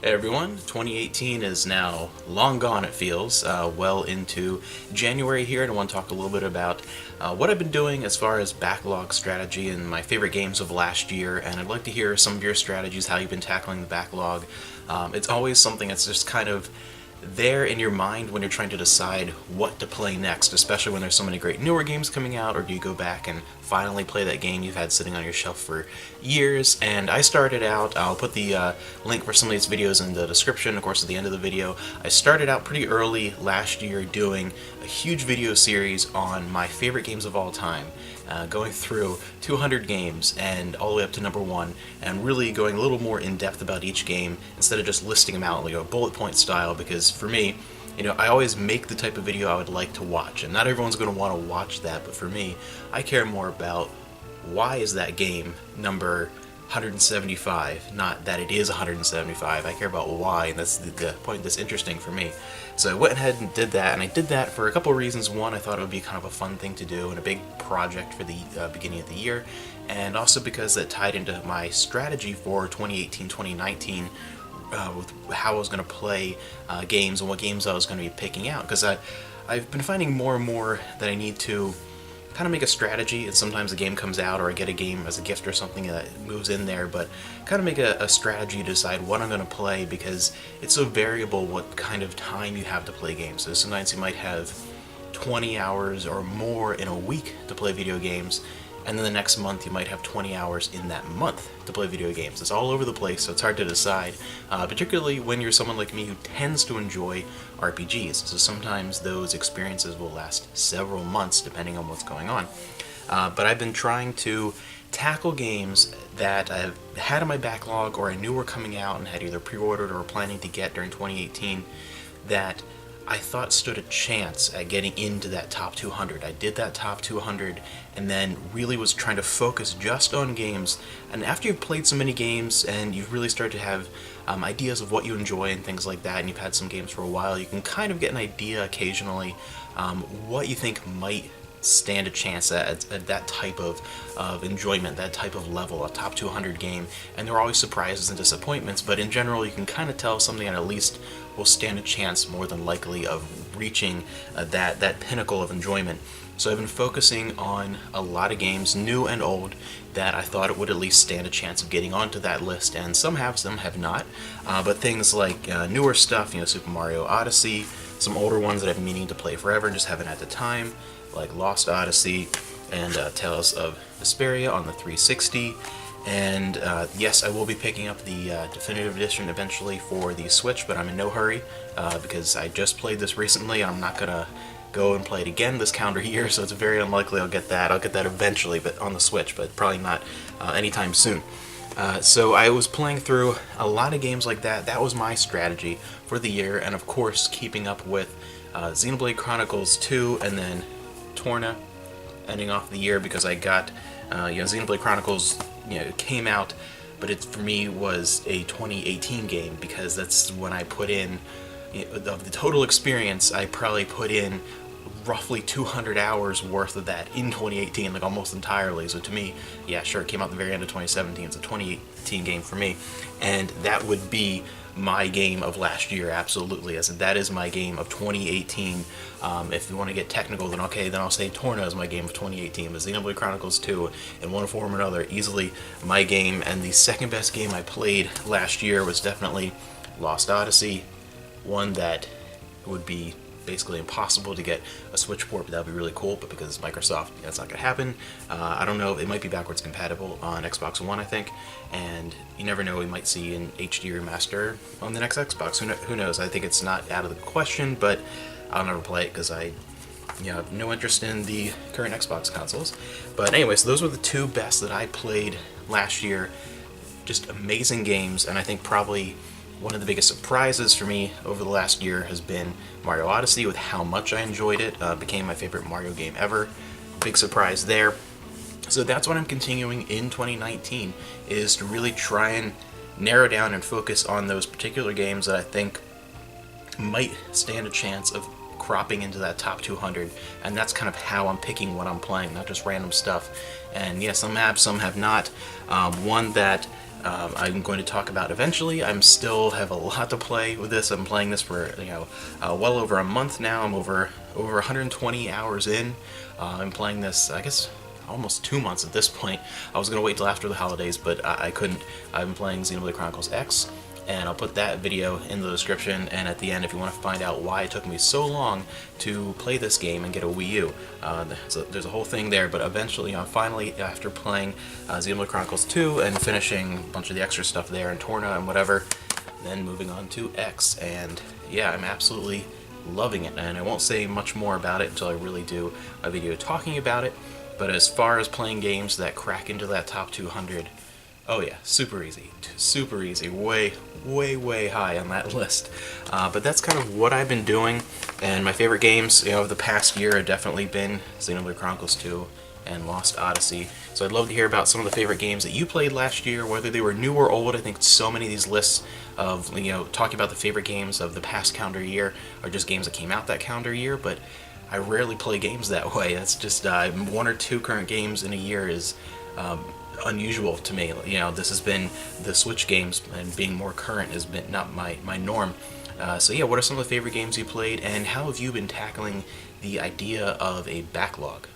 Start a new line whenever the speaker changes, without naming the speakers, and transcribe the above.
Hey everyone, 2018 is now long gone, it feels, well into January here, and I want to talk a little bit about what I've been doing as far as backlog strategy and my favorite games of last year, and I'd like to hear some of your strategies, how you've been tackling the backlog. It's always something that's just kind of there in your mind when you're trying to decide what to play next, especially when there's so many great newer games coming out, or do you go back and finally play that game you've had sitting on your shelf for years. And I started out, I'll put the link for some of these videos in the description, of course, at the end of the video. I started out pretty early last year doing a huge video series on my favorite games of all time, going through 200 games and all the way up to number one, and really going a little more in depth about each game instead of just listing them out like a bullet point style, because for me, I always make the type of video I would like to watch, and not everyone's going to want to watch that, but for me, I care more about why is that game number 175, not that it is 175. I care about why, and that's the point that's interesting for me. So I went ahead and did that, and I did that for a couple of reasons. One, I thought it would be kind of a fun thing to do and a big project for the beginning of the year, and also because that tied into my strategy for 2018-2019 with how I was going to play games and what games I was going to be picking out, because I've been finding more and more that I need to kind of make a strategy, and sometimes a game comes out or I get a game as a gift or something that moves in there, but kind of make a strategy to decide what I'm going to play, because it's so variable what kind of time you have to play games. So sometimes you might have 20 hours or more in a week to play video games, and then the next month you might have 20 hours in that month to play video games. It's all over the place, so it's hard to decide, particularly when you're someone like me who tends to enjoy RPGs. So sometimes those experiences will last several months depending on what's going on. But I've been trying to tackle games that I've had in my backlog or I knew were coming out and had either pre-ordered or were planning to get during 2018 that I thought stood a chance at getting into that top 200. I did that top 200 and then really was trying to focus just on games. And after you've played so many games and you've really started to have ideas of what you enjoy and things like that, and you've had some games for a while, you can kind of get an idea occasionally what you think might stand a chance at that type of enjoyment, that type of level, a top 200 game. And there are always surprises and disappointments, but in general you can kind of tell something that at least will stand a chance more than likely of reaching that pinnacle of enjoyment. So I've been focusing on a lot of games, new and old, that I thought it would at least stand a chance of getting onto that list, and some have not. But things like newer stuff, Super Mario Odyssey, some older ones that I've been meaning to play forever and just haven't had the time, like Lost Odyssey and Tales of Vesperia on the 360. And yes, I will be picking up the definitive edition eventually for the Switch, but I'm in no hurry because I just played this recently and I'm not going to go and play it again this calendar year, so it's very unlikely I'll get that. I'll get that eventually, but on the Switch, but probably not anytime soon. So I was playing through a lot of games like that. That was my strategy for the year, and of course keeping up with Xenoblade Chronicles 2 and then Torna ending off the year, because I got Xenoblade Chronicles came out, but it for me was a 2018 game, because that's when I put in of the total experience. I probably put in roughly 200 hours worth of that in 2018, like almost entirely. So to me, yeah, sure, it came out at the very end of 2017. It's a 2018 game for me, and that would be my game of last year, absolutely. I said that is my game of 2018. If you want to get technical, then okay, then I'll say Torna is my game of 2018. But Xenoblade Chronicles 2, in one form or another, easily my game. And the second best game I played last year was definitely Lost Odyssey, one that would be basically impossible to get a Switch port, but that would be really cool. But because it's Microsoft, that's not going to happen. I don't know, it might be backwards compatible on Xbox One, I think, and you never know, we might see an HD remaster on the next Xbox. Who knows? I think it's not out of the question, but I'll never play it because I have no interest in the current Xbox consoles. But anyways, those were the two best that I played last year. Just amazing games, and I think probably one of the biggest surprises for me over the last year has been Mario Odyssey, with how much I enjoyed it. Became my favorite Mario game ever. Big surprise there. So that's what I'm continuing in 2019, is to really try and narrow down and focus on those particular games that I think might stand a chance of cropping into that top 200, and that's kind of how I'm picking what I'm playing, not just random stuff. And yes, some have not. One that I'm going to talk about eventually. I'm still have a lot to play with this. I'm playing this for well over a month now. I'm over 120 hours in. I'm playing this, I guess, almost 2 months at this point. I was going to wait till after the holidays, but I couldn't. I've been playing Xenoblade Chronicles X, and I'll put that video in the description and at the end if you want to find out why it took me so long to play this game and get a Wii U. So there's a whole thing there, but eventually, finally, after playing Xenoblade Chronicles 2 and finishing a bunch of the extra stuff there in Torna and whatever, then moving on to X, and yeah, I'm absolutely loving it, and I won't say much more about it until I really do a video talking about it. But as far as playing games that crack into that top 200, oh yeah, super easy, way, way high on that list. But that's kind of what I've been doing, and my favorite games, of the past year have definitely been Xenoblade Chronicles 2 and Lost Odyssey. So I'd love to hear about some of the favorite games that you played last year, whether they were new or old. I think so many of these lists of, talking about the favorite games of the past calendar year are just games that came out that calendar year, but I rarely play games that way. That's just one or two current games in a year is unusual to me. This has been the Switch games, and being more current has been not my norm. So yeah, what are some of the favorite games you played, and how have you been tackling the idea of a backlog?